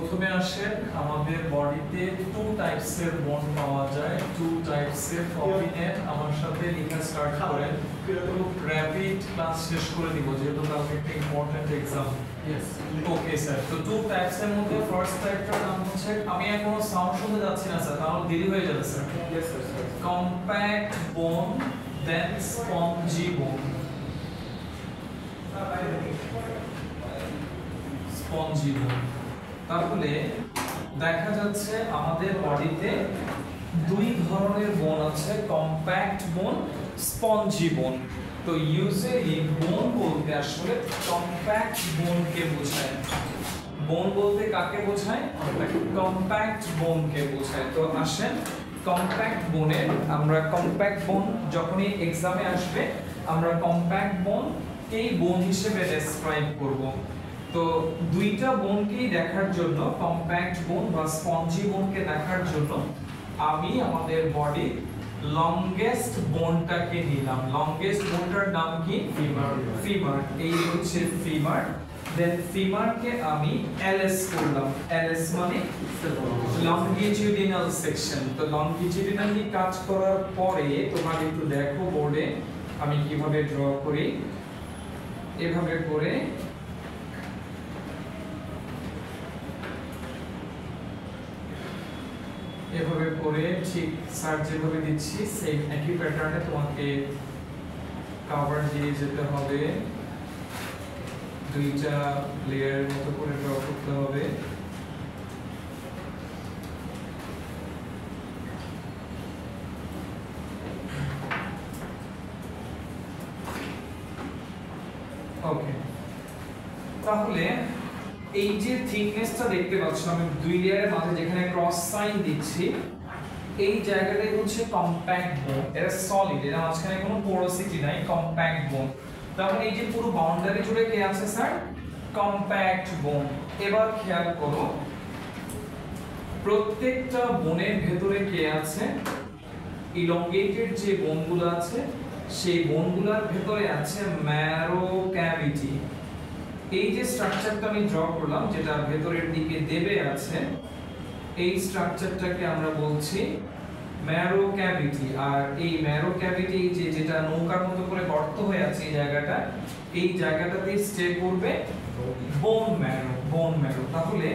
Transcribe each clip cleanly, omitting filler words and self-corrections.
প্রথমে আসেন আমাদের বডিতে টু টাইপসের বন্ড পাওয়া যায়, টু টাইপসের প্রোটিনের। আমার সাথে লেখা স্টার্ট করেন, খুব র‍্যাপিড ক্লাস শেষ করে দিব যেহেতু কালকে একটা important exam. Yes okay sir, তো টু টাইপসের মধ্যে ফার্স্ট টাইপটার নাম হচ্ছে, আমি এখনো সাউন্ড শুনতে যাচ্ছি না স্যার, তাহলে দেরি হয়ে যাবে sir. Yes sir compact bone, দেন স্পঞ্জি বোন। স্পঞ্জি বোন, তাহলে দেখা যাচ্ছে আমাদের বডিতে দুই ধরনের বোন আছে, কম্প্যাক্ট বোন, স্পঞ্জি বোন। তো ইউজুয়ালি বোন বলতে আসলে কম্প্যাক্ট বোনকে বোঝায়। বোন বলতে কাকে বোঝায়? কম্প্যাক্ট বোনকে বোঝায়। তো আসেন কম্প্যাক্ট বোনের, আমরা কম্প্যাক্ট বোন যখনই এক্সামে আসবে আমরা কম্প্যাক্ট বোন এই বোন হিসেবে ডেসক্রাইব করব। তো দুইটা বোনকেই দেখার জন্য, কম্প্যাক্ট বোন বা স্পঞ্জি বোনকে দেখার জন্য আমি আমাদের বডি লংগেস্ট বোনটাকে নিলাম। লংগেস্ট বোনটার নাম কি? Femur femur. এই হচ্ছে ফিমার। দেন ফিমারকে আমি এলএস করলাম। এলএস মানে লংগিটিউডিনাল সেকশন। তো লংগিটিউডিনালি কাজ করার পরে তোমরা একটু দেখো বোর্ডে আমি কিভাবে ড্র করি। এভাবে করে এভাবে করে ঠিক স্যার যেভাবে দিচ্ছি সেই একই প্যাটার্নে তোমাকে কভার দিয়ে যেতে হবে। দুইটা লেয়ারের মতো করে ড্র করতে হবে। ওকে, তাহলে এই যে থিকনেসটা দেখতে পাচ্ছ আমি দুই লেয়ারের মাঝে যেখানে ক্রস সাইন দিচ্ছি, এই জায়গাটাই হচ্ছে কম্প্যাক্ট বোন। এটা সলিড, এর মাঝখানে কোনো পোরোসিটি নাই, কম্প্যাক্ট বোন। তাহলে এই যে পুরো বাউন্ডারি জুড়ে কে আছে স্যার? কম্প্যাক্ট বোন। এবার খেয়াল করো প্রত্যেকটা বোনের ভেতরে কে আছে? ইলংগেটেড যে বোনগুলো আছে সেই বোনগুলোর ভেতরে আছে ম্যারো ক্যাভিটি। এই যে স্ট্রাকচারটা আমি ড্র করলাম যেটা ভেতরের দিকে দেবে আছে, এই স্ট্রাকচারটাকে আমরা বলছি ম্যারো ক্যাভিটি। আর এই ম্যারো ক্যাভিটি যে যেটা নৌকার মতো করে গর্ত হয়ে আছে এই জায়গাটা, এই জায়গাটাতে স্টে করবে বোন ম্যারো। বোন ম্যারো, তাহলে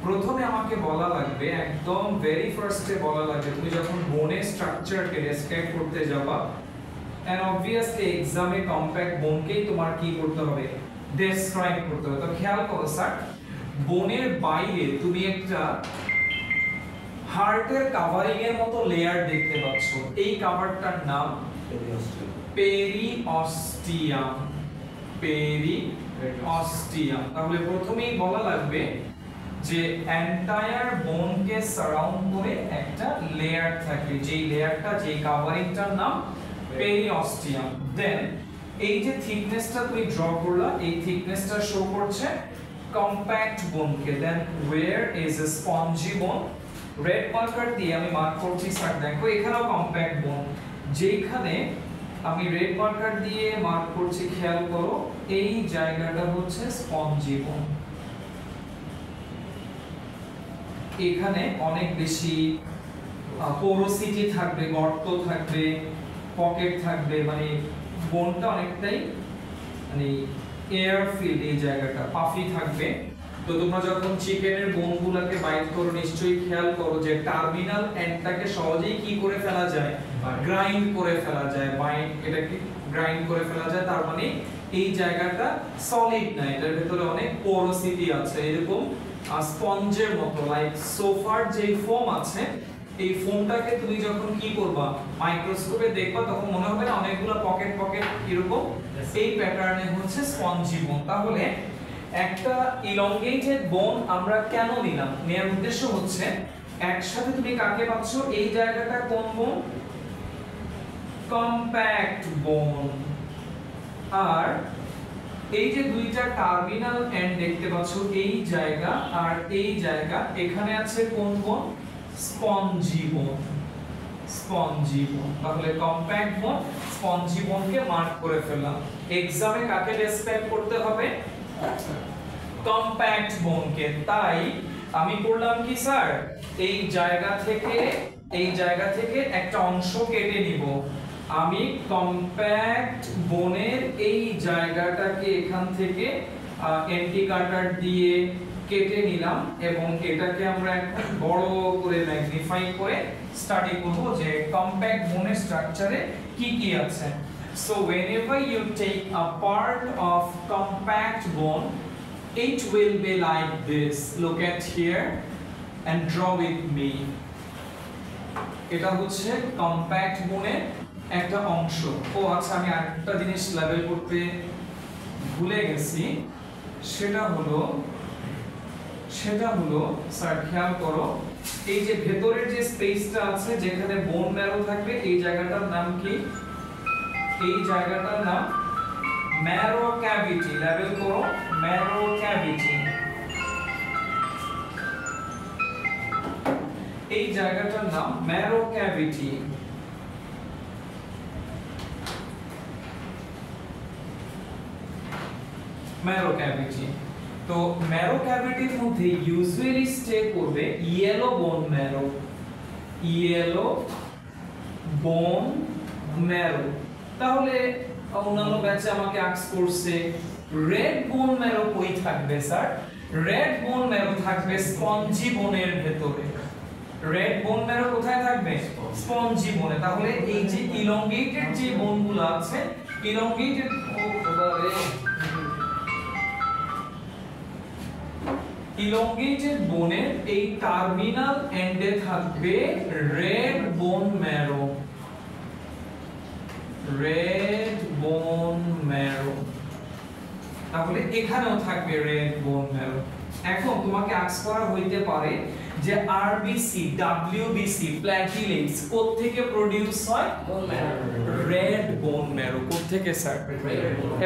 প্রথমে আমাকে বলা লাগবে, একদম ভেরি ফার্স্টে বলা লাগবে, তুমি যখন বোনের স্ট্রাকচারকে ডেসক্রাইব করতে যাবা এন্ড অবভিয়াসলি এক্সামে কম্প্যাক্ট বোনকেই তোমার কি করতে হবে? ডেসক্রাইব করতে হবে। তো খেয়াল করো স্যার, বোনের বাইরে তুমি একটা হার্টের কাভারিং এর মতো লেয়ার দেখতে পাচ্ছ। এই কভারটার নাম পেরিঅস্টিয়াম। পেরিঅস্টিয়াম। তাহলে প্রথমেই বলা লাগবে যে এন্টায়ার বোনকে সারাউন্ড করে একটা লেয়ার থাকে, যেই লেয়ারটা, যেই কভারিংটার নাম পেরিঅস্টিয়াম। দেন এই যে থিকনেসটা তুমি ড্র করলা, এই থিকনেসটা শো করছে কম্প্যাক্ট বোনকে। দেন ওয়্যার ইজ এ স্পঞ্জি বোন। রেড মার্কার দিয়ে আমি মার্ক করছি স্যার, দেখো এখানেও কম্প্যাক্ট বোন। যেখানে আমি রেড মার্কার দিয়ে মার্ক করছি খেয়াল করো, এই জায়গাটা হচ্ছে স্পঞ্জি বোন। এখানে অনেক বেশি পোরোসিটি থাকবে, গর্ত থাকবে, পকেট থাকবে, মানে বোনটা অনেকটাই মানে এয়ার ফিল্ড, এই জায়গাটা পাফি থাকবে। তো তোমরা যখন চিকেনের বোনগুলোকে বাইট করো নিশ্চয়ই খেয়াল করো যে টার্মিনাল এন্ডটাকে সহজেই কি করে ফেলা যায়? গ্রাইন্ড করে ফেলা যায়। বাইট এটাকে গ্রাইন্ড করে ফেলা যায়, তার মানে এই জায়গাটা সলিড না, এটার ভিতরে অনেক পোরোসিটি আছে। এরকম স্পঞ্জের মতো, লাইক সোফার যে ফোম আছে, এই ফোমটাকে তুমি যখন কি করবা মাইক্রোস্কোপে দেখবা তখন মনে হবে না অনেকগুলো পকেট পকেট এরকম, এই প্যাটার্নে হচ্ছে স্পঞ্জি বোন। তাহলে একটা ইলংগেটেড বোন আমরা কেন নিলাম? নেয়ার উদ্দেশ্য হচ্ছে একসাথে তুমি কাকে পাচ্ছ? এই জায়গাটা কোন বোন? কম্প্যাক্ট বোন। আর এই যে দুইটা টার্মিনাল এন্ড দেখতে পাচ্ছ, এই জায়গা আর এই জায়গা, এখানে আছে কোন বোন? স্পঞ্জি বোন। স্পঞ্জি বোন। তাহলে কম্প্যাক্ট বোন, স্পঞ্জি বোনকে মার্ক করে ফেললাম। এক্সামে কাকে ডেসক্রাইব করতে হবে? কম্প্যাক্ট বোনকে। তাই আমি করলাম কি স্যার, এই জায়গা থেকে একটা অংশ কেটে নিব। আমি কম্প্যাক্ট বোনের এই জায়গাটাকে এখান থেকে এন্টি কাটার দিয়ে কেটে নিলাম এবং এটাকে আমরা এখন বড় করে ম্যাগনিফাই করে স্টাডি করব যে কম্প্যাক্ট বোনের স্ট্রাকচারে কি কি আছে। So whenever you take a part of compact bone, it will be like this. Look at here and draw with me. এটা হচ্ছে কম্প্যাক্ট বোনের একটা অংশ। ও আচ্ছা, আমি আরেকটা জিনিস লেভেল করতে ভুলে গেছি, সেটা হলো স্যার খেয়াল করো, এই যে ভেতরের যে স্পেসটা আছে যেখানে বোন ম্যারো থাকবে, এই জায়গাটার নাম কি? এই জায়গাটার নাম ম্যারো ক্যাভিটি। লেভেল করো, ম্যারো ক্যাভিটি। এই জায়গাটার নাম ম্যারো ক্যাভিটি। Marrow cavity. তো ম্যারো ক্যাভিটির মধ্যে ইউজুয়ালি স্টে করবে yellow bone marrow. Yellow bone marrow. তাহলে অন্যান্য ব্যাচে আমাকে আস্ক করছে রেড বোন ম্যারো কই থাকবে স্যার? রেড বোন ম্যারো থাকবে স্পঞ্জি বোনের ভেতরে। রেড বোন ম্যারো কোথায় থাকবে? স্পঞ্জি বোনে। তাহলে এই যে ইলংগেটেড যে বোনগুলো আছে, ইলংগেটেড ইলংগেটেড বোনের এই টার্মিনাল এন্ডে থাকবে red bone marrow. Red bone marrow. তাহলে এখানেও থাকবে রেড বোন ম্যারো। এখন তোমাকে আস্ক করা হইতে পারে যে আরবিসি, ডব্লিউবিসি, প্ল্যাটিলেটস কোত্থেকে প্রোডিউস হয়? Red bone marrow. কোত্থেকে স্যার?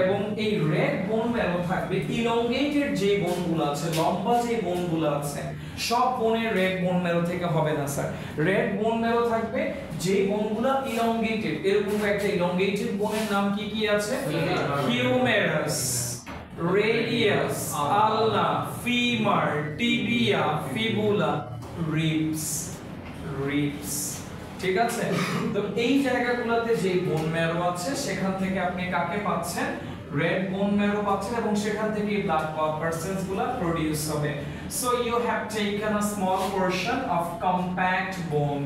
এবং এই রেড বোন ম্যারো থাকবে ইলংগেটেড যে বোনগুলো আছে, লম্বা যে বোনগুলো আছে, সব বোনের রেড বোন ম্যারো থেকে হবে না স্যার। রেড বোন ম্যারো থাকবে যে বোনগুলো ইলংগেটেড। এরকম একটা ইলংগেটেড বোনের নাম কি কি আছে? হিউমেরাস, রেডিয়াস, আলনা, ফিমার, টিবিয়া, ফিবুলা, রিবস। ঠিক আছে? তো এই জায়গাগুলোতে যে বোন ম্যারো আছে সেখান থেকে আপনি কাকে পাচ্ছেন? রেড বোন ম্যারো পাচ্ছেন এবং সেখান থেকে ব্লাড পার্সেলস গুলো প্রোডিউস হবে। So you have taken a small portion of compact bone.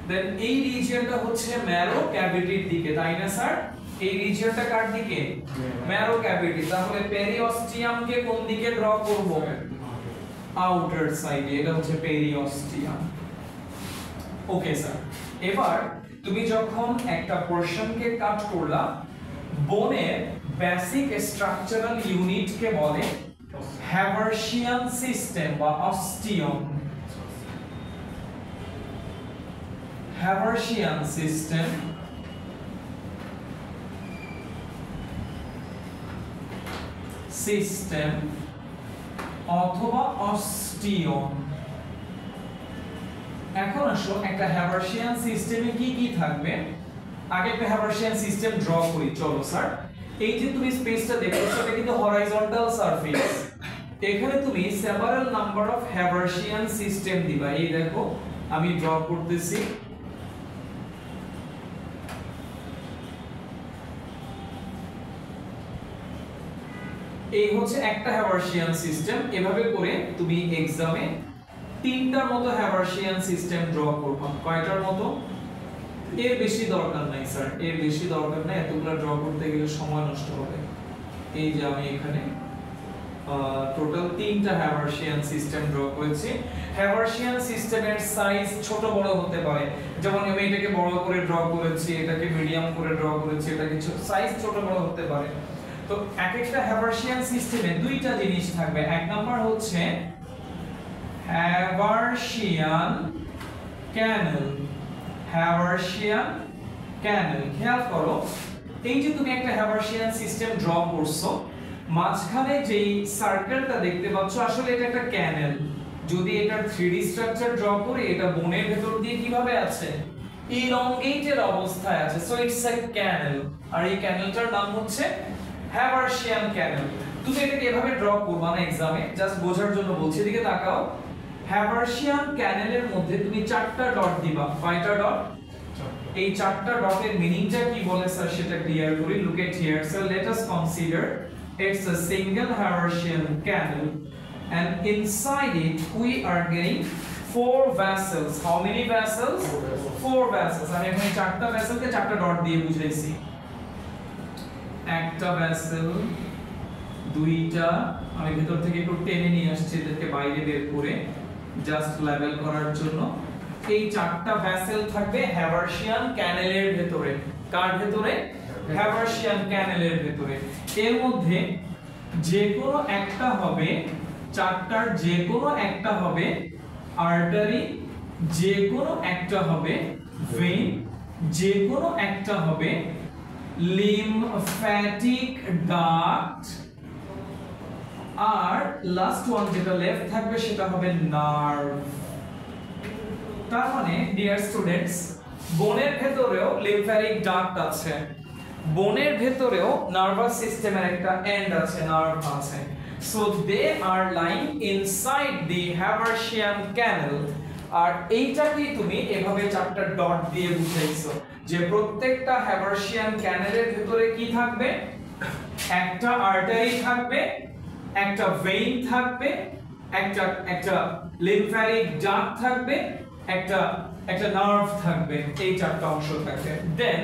Then এই রিজিয়নটা হচ্ছে ম্যারো ক্যাভিটির দিকে, তাই না স্যার? এই রিজিয়নটা কার দিকে? Marrow cavity. তাহলে পেরিঅস্টিয়ামকে কোন দিকে ড্র করব? আউটার সাইডে। এটা হচ্ছে পেরিঅস্টিয়াম। ওকে স্যার, এবার তুমি যখন একটা পোরশনকে কাট করলা, বোনের বেসিক স্ট্রাকচারাল ইউনিটকে বলে হ্যাভার্সিয়ান সিস্টেম বা অস্টিয়ম। হ্যাভার্সিয়ান সিস্টেম অথবা অস্টিয়ম। এখন আসো একটা হ্যাভার্সিয়ান সিস্টেমে কি কি থাকবে। আগে একটা হ্যাভার্সিয়ান সিস্টেম ড্র করি। চলো স্যার, এই যে তুমি স্পেসটা দেখছো এটা কিন্তু হরাইজন্টাল সারফেস। এখানে তুমি several number of Haversian system দিবা। এই দেখো আমি ড্র করতেছি। এই হচ্ছে একটা হ্যাভার্সিয়ান সিস্টেম। এভাবে করে তুমি এক্সামে তিনটার মতো হ্যাভার্সিয়ান সিস্টেম ড্র করবা। কয়টার মতো? এর বেশি দরকার নাই স্যার, এর বেশি দরকার নাই, এতগুলো ড্র করতে গেলে সময় নষ্ট হবে। এই যে আমি এখানে টোটাল তিনটা হ্যাভার্সিয়ান সিস্টেম ড্র করেছি। হ্যাভার্সিয়ান সিস্টেমের সাইজ ছোট বড় হতে পারে, যেমন আমি এটাকে বড় করে ড্র করেছি, এটাকে মিডিয়াম করে ড্র করেছি, এটাকে সাইজ ছোট বড় হতে পারে। তো এক একটা হ্যাভার্সিয়ান সিস্টেমে দুইটা জিনিস থাকবে। এক নাম্বার হচ্ছে হ্যাভার্সিয়ান ক্যানেল। হ্যাভার্সিয়ান ক্যানেল। খেয়াল করো, এই যে তুমি একটা হ্যাভার্সিয়ান সিস্টেম ড্র করছো, মাঝখানে যেই সার্কেলটা দেখতে পাচ্ছ আসলে এটা একটা ক্যানেল। যদি এটা 3D স্ট্রাকচার ড্র করি, এটা বোনের ভেতর দিয়ে কিভাবে আছে? ইলংগেটেড অবস্থায় আছে। সো ইটস আ ক্যানেল। আর এই ক্যানেলটার নাম হচ্ছে হ্যাভার্সিয়ান ক্যানেল। তুমি এটাকে এভাবে ড্র করবা না এক্সামে, জাস্ট বোঝার জন্য বলছি। এদিকে তাকাও, হ্যাভার্সিয়ান ক্যানেলের মধ্যে তুমি 4টা ডট দিবা। কয়টা ডট? এই 4টা ডটের মিনিংটা কি বলে স্যার সেটা ক্লিয়ার করি। Look at here sir, let us consider it's a single Haversian canal and inside it we are getting 4 vessels. How many vessels? 4 vessels. আমি এখানে 4টা ভেসেলকে 4টা ডট দিয়ে বুঝাইছি। একটা ভেসেল, দুইটা, আমি ভেতর থেকে একটু টেনে নিয়ে আসছি এদেরকে বাইরে বের করে জাস্ট লেভেল করার জন্য। এই 4টা ভেসেল থাকবে হ্যাভার্সিয়ান ক্যানেলের ভেতরে। কার ভেতরে? হ্যাভার্সিয়ান ক্যানেলের ভেতরে। এর মধ্যে যে কোনো একটা হবে, 4টার যে কোনো একটা হবে আর্টারি, যে কোনো একটা হবে ভেইন, যে কোনো একটা হবে লিম্ফ্যাটিক ডাক্ট, আর লাস্ট ওয়ান যেটা লেফট থাকবে সেটা হবে নার্ভ। তার মানে ডিয়ার স্টুডেন্টস, বোনের ভেতরেও লিম্ফ্যাটিক ডাক্ট আছে, বোনের ভেতরেও নার্ভাস সিস্টেমের একটা এন্ড আছে, নার্ভ আছে। So they are lying inside the Haversian canal. আর এইটাকেই তুমি এভাবে 4টা ডট দিয়ে বুঝাইছো যে প্রত্যেকটা হ্যাভার্সিয়ান ক্যানেলের ভেতরে কি থাকবে? একটা আর্টারি থাকবে, একটা ভেইন থাকবে, একটা লিম্ফ্যাটিক ডাক্ট থাকবে, একটা নার্ভ থাকবে। এই 4টা অংশ থাকবে। দেন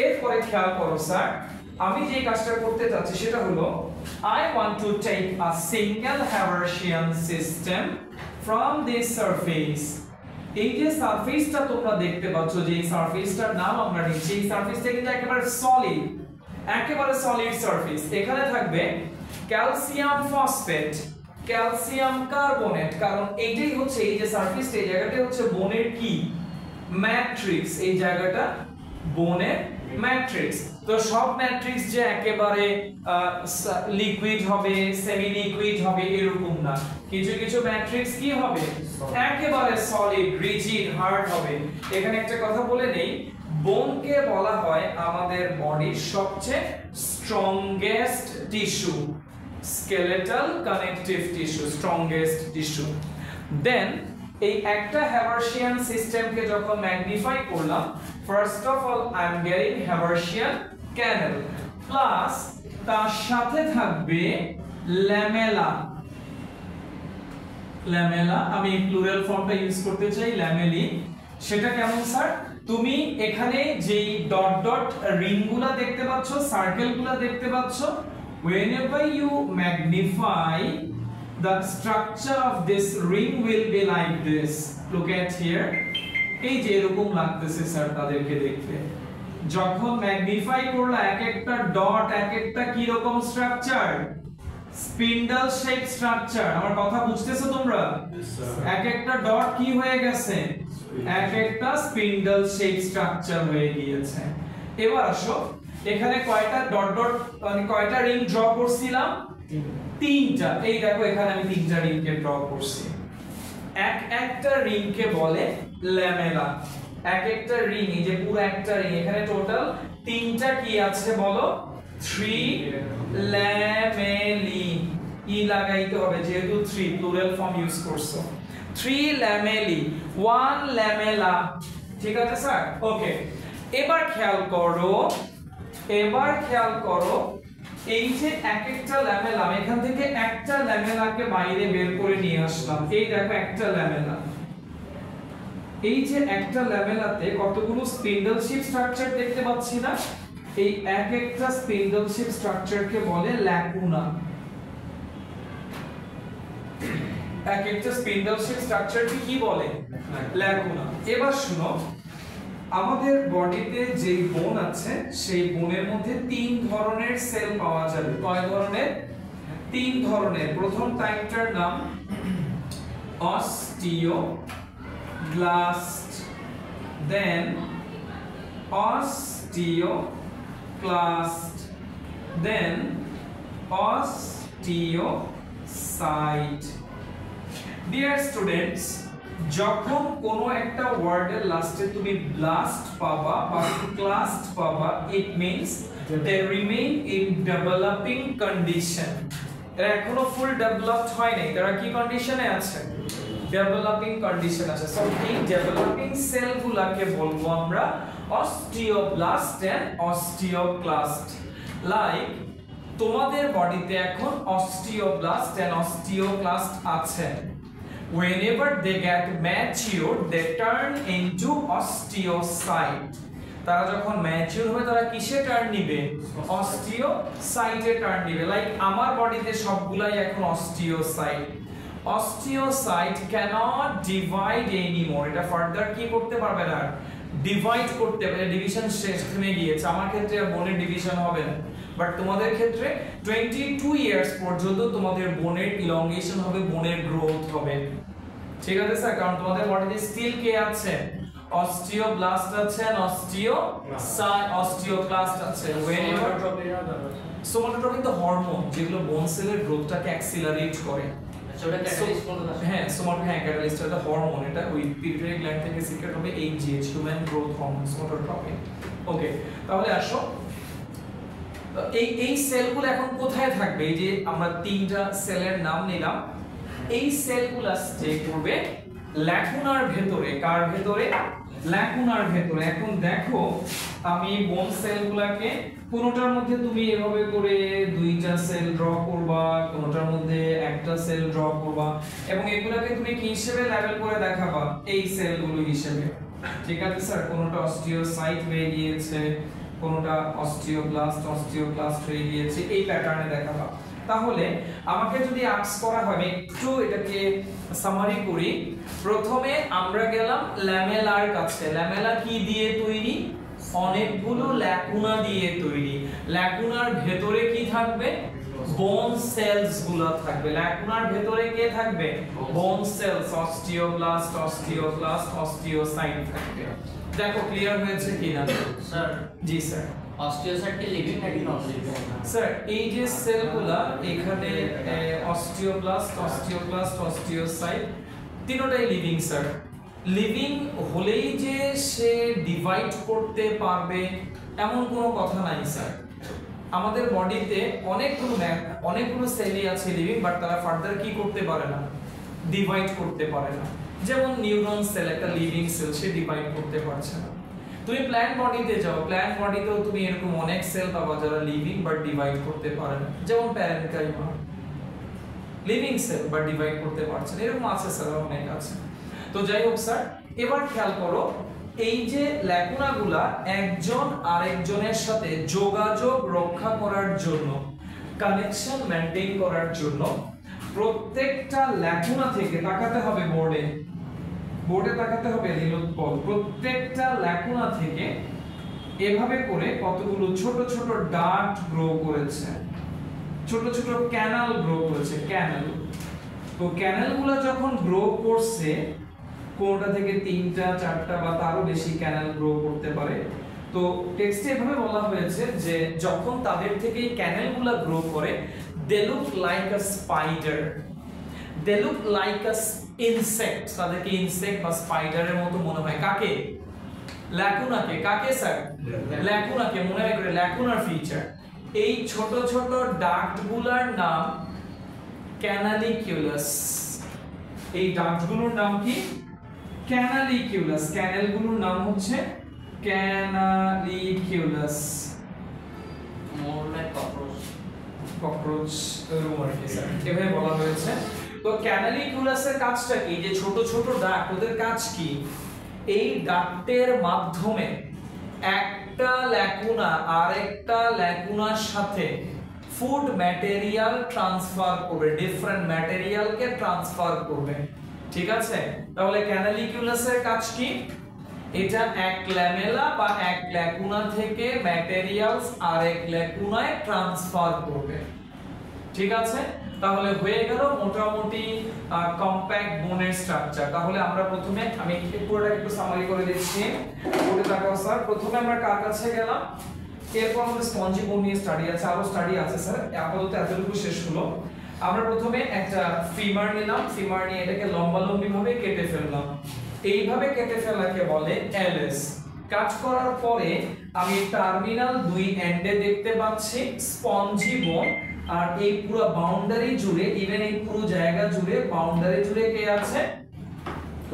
এরপরে খেয়াল করো স্যার, আমি যে কাজটা করতে যাচ্ছি সেটা হলো I want to take a single Haversian system from this surface. এই যে সারফেসটা তোমরা দেখতে পাচ্ছ, যে এই সারফেসটার নাম আমরা নিচ্ছি, এই সারফেসটা কিন্তু একেবারে সলিড সারফেস। এখানে থাকবে ক্যালসিয়াম ফসফেট, ক্যালসিয়াম কার্বনেট, কারণ এইটাই হচ্ছে এই যে সারফেসটা, এই জায়গাটা হচ্ছে বোনের কি ম্যাট্রিক্স, এই জায়গাটা বোনের ম্যাট্রিক্স। তো সব ম্যাট্রিক্স যে একেবারে লিকুইড হবে, সেমি লিকুইড হবে এরকম না, কিছু কিছু ম্যাট্রিক্স কি হবে একেবারে সলিড, রিজিড, হার্ড হবে। এখানে একটা কথা বলে নেই, বোনকে বলা হয় আমাদের বডির সবচেয়ে strongest tissue, skeletal connective tissue, strongest tissue. Then এই একটা হ্যাভার্সিয়ান সিস্টেমকে যখন ম্যাগনিফাই করলাম, first of all I am getting Haversian canal plus তার সাথে থাকবে ল্যামেলা। ল্যামেলা আমি প্লুরাল ফর্মটা ইউজ করতে চাই, ল্যামেলি। সেটা কেমন স্যার? তুমি এখানে যেই ডট ডট রিংগুলো দেখতে পাচ্ছ, সার্কেলগুলো দেখতে পাচ্ছ, whenever you magnify the structure of this ring will be like this. Look at here. এই যে এরকম লাগতেছে স্যার তাদেরকে দেখতে। যখন ম্যাগনিফাই করলে এক একটা ডট এক একটা কি রকম স্ট্রাকচার, স্পিন্ডল শেপ স্ট্রাকচার। আমার কথা বুঝতেছো তোমরা? এক একটা ডট কি হয়ে গেছে, এক একটা স্পিন্ডল শেপ স্ট্রাকচার হয়ে গিয়েছে। এবার আসো, এখানে কয়টা ডট ডট মানে কয়টা রিং ড্র করছিলাম? 3টা। এই দেখো এখানে আমি 3টা রিংকে ড্র করছি। একটা রিংকে বলে ল্যামেলা। এক একটা রিং, এই যে পুরো একটা রিং, এখানে টোটাল 3টা কি আছে বলো? 3 ল্যামেলি। ই লাগাইতে হবে যেহেতু 3 প্লুরাল ফর্ম ইউজ করছো। 3 ল্যামেলি, 1 ল্যামেলা। ঠিক আছে স্যার? ওকে। এবার খেয়াল করো এই যে এক একটা ল্যামেলা, আমি এখান থেকে একটা ল্যামেলাকে বাইরে বের করে নিয়ে আসলাম। এই দেখো একটা ল্যামেলা, এই যে একটা ল্যামেলাতে কতগুলো স্পিন্ডল শেপ স্ট্রাকচার দেখতে পাচ্ছি না? এই এক একটা স্পিন্ডল শেপ স্ট্রাকচারকে বলে ল্যাকুনা। এক একটা স্পিন্ডল শেপ স্ট্রাকচারকে কি বলে? ল্যাকুনা। এবার শুনো, আমাদের বডিতে যে বোন আছে সেই বোনের মধ্যে 3 ধরনের সেল পাওয়া যাবে। কয় ধরনের? 3 ধরনের। প্রথম টাইপটার নাম অস্টিওব্লাস্ট, দেন অস্টিওক্লাস্ট, দেন অস্টিওসাইট। ডিয়ার স্টুডেন্টস, যখন কোনো একটা ওয়ার্ডের লাস্টে তুমি ব্লাস্ট পাবা বা ক্লাস্ট পাবা, it means they remain in developing condition. এরা এখনো ফুল ডেভেলপড হয় নাই, তারা কি কন্ডিশনে আছে? ডেভেলপিং কন্ডিশন আছে। সো এই ডেভেলপিং সেলগুলোকে বলবো আমরা অস্টিওব্লাস্ট এন্ড অস্টিওক্লাস্ট। লাইক তোমাদের বডিতে এখন অস্টিওব্লাস্ট এন্ড অস্টিওক্লাস্ট আছে। Whenever they get mature, they turn into osteocyte. তারা যখন ম্যাচিউর হবে তারা কিসে টার্ন নিবে? অস্টিওসাইটে টার্ন নিবে। লাইক আমার বডিতে সবগুলাই এখন osteocyte. Osteocyte cannot divide anymore. এটা ফার্দার কি করতে পারবে না, ডিভাইড করতে পারবে, ডিভিশন শেষ হয়ে গিয়েছে। আমার ক্ষেত্রে বোনের ডিভিশন হবে না, বাট তোমাদের ক্ষেত্রে 22 ইয়ার্স পর্যন্ত তোমাদের বোনের ইলংগেশন হবে, বোনের গ্রোথ হবে। ঠিক আছে স্যার, কারণ তোমাদের বডিতে স্টিল কে আছে? অস্টিওব্লাস্ট আছে, অস্টিওক্লাস্ট আছে। সোমাটোট্রপিন তো হরমোন যেগুলো বোন সেলের গ্রোথটাকে অ্যাক্সিলারেট করে। হ্যাঁ, ক্যাটালিস্ট এটা হরমোন, এটা ওই পিটুইটারি গ্ল্যান্ড থেকে সিক্রেট হবে HGH, human growth hormone, somatotropin. Okay, তাহলে আসো এই সেলগুলো এখন কোথায় থাকবে? এই যে আমরা তিনটা সেলের নাম নিলাম, এই সেলগুলো স্টে করবে ল্যাকুনার ভেতরে। কার ভেতরে? ল্যাকুনার ভেতরে। এখন দেখো আমি বোন সেলগুলোকে কোনোটার মধ্যে তুমি এভাবে করে দুইটা সেল ড্র করবা, কোনোটার মধ্যে একটা সেল ড্র করবা, এবং এগুলোকে তুমি কি হিসেবে লেবেল করে দেখাবা? এই সেলগুলো হিসেবে। ঠিক আছে স্যার, কোনোটা অস্টিওসাইট হয়ে গিয়েছে, কোনোটা অস্টিওক্লাস্ট হয়ে গিয়েছে, এই প্যাটার্নে দেখাবা। তাহলে আমাকে যদি আস্ক করা হয়, একটু এটাকে সামারি করি। প্রথমে আমরা গেলাম ল্যামেলার কাছে। ল্যামেলা কি দিয়ে তৈরি? অনেকগুলো ল্যাকুনা দিয়ে তৈরি। ল্যাকুনার ভেতরে কি থাকবে? বোন সেলস গুলো থাকবে। ল্যাকুনার ভেতরে কে থাকবে? বোন সেলস, অস্টিওব্লাস্ট, অস্টিওসাইট থাকবে। দেখো ক্লিয়ার হয়েছে কিনা স্যার? জি স্যার। অস্টিওসাইট কি লিভিং নাকি নন লিভিং? স্যার এই যে সেলগুলা এখানে অস্টিওব্লাস্ট, অস্টিওসাইট তিনটাই লিভিং স্যার। লিভিং হলেই যে সে ডিভাইড করতে এমন কোনো কথা নাই স্যার। আমাদের বডিতে অনেকগুলো সেলই আছে লিভিং, বাট তারা ফার্দার কি করতে পারে না? ডিভাইড করতে পারে না। যেমন নিউরন সেল একটা লিভিং সেল, সে ডিভাইড করতে পারছে না। তুমি প্ল্যান্ট বডিতে যাও, প্ল্যান্ট বডিতেও তুমি এরকম অনেক সেল পাবা যারা লিভিং বাট ডিভাইড করতে পারে না। যেমন parenchyma, living sell but divide করতে পারছে না, এরকম আছে স্যার, অনেক আছে। তো যাই হোক স্যার, এবার খেয়াল করো এই যে ল্যাকুনাগুলা একজন আরেকজনের সাথে যোগাযোগ রক্ষা করার জন্য, কানেকশন মেইনটেইন করার জন্য প্রত্যেকটা ল্যাকুনা থেকে তাকাতে হবে বোর্ডে তাকাতে হবে নীলোৎপল। প্রত্যেকটা ল্যাকুনা থেকে এভাবে করে কতগুলো ছোট ছোট ডাক্ট গ্রো করেছে, ছোট ছোট ক্যানাল গ্রো করেছে, ক্যানাল। তো ক্যানালগুলো যখন গ্রো করছে, কোনটা থেকে 3টা 4টা বা তারও বেশি ক্যানাল গ্রো করতে পারে। তো টেক্সটে এভাবে বলা হয়েছে যে যখন তাদের থেকে এই ক্যানালগুলো গ্রো করে, they look like a spider, they look like a insect, তাদেরকে ইনসেক্ট বা স্পাইডারের মতো মনে হয়। কাকে? ল্যাকুনাকে। কাকে স্যার? ল্যাকুনাকে মনে হয় করে, ল্যাকুনার ফিচার। এই ছোট ছোট ডাক্টগুলোর নাম ক্যানালিকিউলাস। এই ডাক্টগুলোর নাম কি? ক্যানালিকিউলাস। ক্যানেলগুলোর নাম হচ্ছে ক্যানালিকিউলাস। মোর লাইক ককরোচ রুমার কি স্যার, এভাবে বলা হয়েছে। তো ক্যানালিকিউলাসের কাজটা কি? যে ছোট ছোট ডাক্ট, ওদের কাজ কি? এই ডাক্টের মাধ্যমে একটা ল্যাকুনা আরেকটা ল্যাকুনার সাথে ফুড ম্যাটেরিয়াল ট্রান্সফার করবে, ডিফারেন্ট ম্যাটেরিয়ালকে ট্রান্সফার করবে। ঠিক আছে, তাহলে ক্যানালিকিউলাসের কাজ কি? এটা এক ল্যামেলা বা এক ল্যাকুনা থেকে ম্যাটেরিয়ালস আরেক ল্যাকুনায় ট্রান্সফার করবে। ঠিক আছে, তাহলে হয়ে গেল মোটামুটি কম্প্যাক্ট বোনের স্ট্রাকচার। তাহলে আমরা প্রথমে, আমি পুরোটা একটু সামারি করে দিচ্ছি, পুরোটা তাকাও স্যার। প্রথমে আমরা কার কাছে গেলাম, এরপর আমাদের স্পঞ্জি বোন নিয়ে স্টাডি আছে, আরো স্টাডি আছে স্যার, আপাতত এতটুকু শেষ হলো। আমরা প্রথমে একটা ফিমার নিলাম, ফিমার নিয়ে এটাকে লম্বালম্বি ভাবে কেটে ফেললাম। এইভাবে কেটে ফেলাকে বলে এলএস। কাট করার পরে আমি টার্মিনাল দুই এন্ডে দেখতে পাচ্ছি স্পঞ্জি বোন, আর এই পুরো বাউন্ডারি জুড়ে, ইভেন এই পুরো জায়গা জুড়ে বাউন্ডারি জুড়ে কে আছে?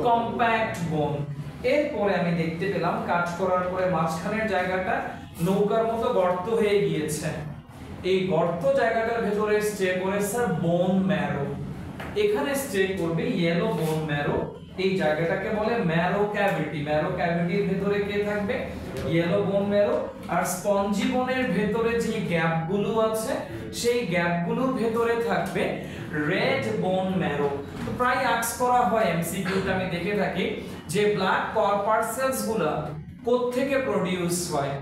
কম্প্যাক্ট বোন। এরপরে আমি দেখতে পেলাম কাট করার পরে মাঝখানের জায়গাটা নৌকার মতো গর্ত হয়ে গিয়েছে। এই গর্ত জায়গাটার ভেতরে স্টে করে স্যার বোন ম্যারো। এখানে স্টে করবে ইয়েলো বোন ম্যারো। এই জায়গাটাকে বলে ম্যারো ক্যাভিটি। ম্যারো ক্যাভিটির ভেতরে কে থাকবে? Yellow bone marrow. আর স্পঞ্জি বোনের ভেতরে যে গ্যাপগুলো আছে সেই গ্যাপগুলোর ভেতরে থাকবে রেড বোন ম্যারো। তো প্রায় আস্ক করা হয় এমসিকিউতে আমি দেখে থাকি যে ব্লাড কর্পাসেলস গুলো কোত্থেকে প্রোডিউস হয়?